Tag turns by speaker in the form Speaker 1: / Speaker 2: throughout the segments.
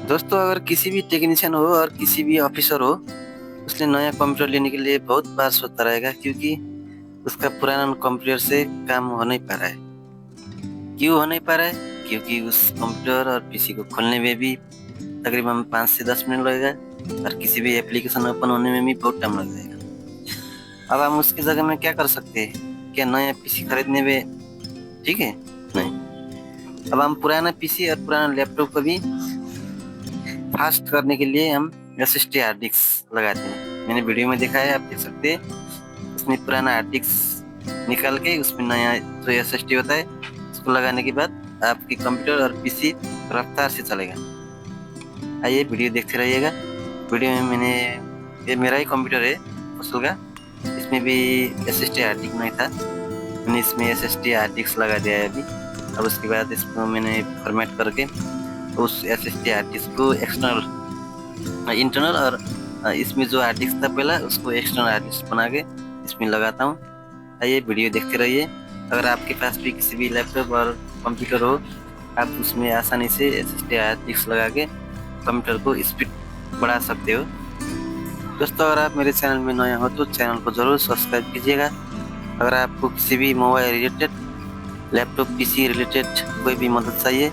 Speaker 1: दोस्तों, अगर किसी भी टेक्नीशियन हो और किसी भी ऑफिसर हो, उसने नया कंप्यूटर लेने के लिए बहुत बार सोचता रहेगा, क्योंकि उसका पुराना कंप्यूटर से काम हो नहीं पा रहा है। क्यों हो नहीं पा रहा है? क्योंकि उस कंप्यूटर और पीसी को खोलने में भी तकरीबन 5 से 10 मिनट लगेगा और किसी भी एप्लीकेशन ओपन होने में भी बहुत टाइम लग जाएगा। अब हम उसकी जगह में क्या कर सकते हैं? क्या नया पीसी खरीदने में ठीक है? नहीं। अब हम पुराना पीसी और पुराना लैपटॉप को भी फास्ट करने के लिए हम एसएसडी हार्ड डिस्क लगाते हैं। मैंने वीडियो में देखा है, आप देख सकते हैं। उसमें पुराना हार्ड डिस्क निकाल के उसमें नया जो एसएसडी होता है उसको लगाने के बाद आपकी कंप्यूटर और पीसी रफ्तार से चलेगा। आइए वीडियो देखते रहिएगा। वीडियो में ये मेरा ही कंप्यूटर है असल का, इसमें भी एसएसडी हार्ड डिस्क नहीं था। मैंने इसमें एसएसडी हार्ड डिस्क लगा दिया है अभी। अब उसके बाद इसको मैंने फॉर्मेट करके उस एसएसडी हार्ड डिस्क को इंटरनल और इसमें जो हार्ड डिस्क था पहला उसको एक्सटर्नल हार्ड डिस्क बना के इसमें लगाता हूँ। आइए वीडियो देखते रहिए। अगर आपके पास भी किसी भी लैपटॉप और कंप्यूटर हो, आप उसमें आसानी से एसएसडी हार्ड डिस्क लगा के कंप्यूटर को स्पीड बढ़ा सकते हो। दोस्तों, अगर आप मेरे चैनल में नए हो तो चैनल को ज़रूर सब्सक्राइब कीजिएगा। अगर आपको किसी भी mobile related, laptop PC related कोई भी मदद चाहिए,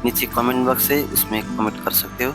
Speaker 1: नीचे कमेंट बॉक्स है, उसमें कमेंट कर सकते हो।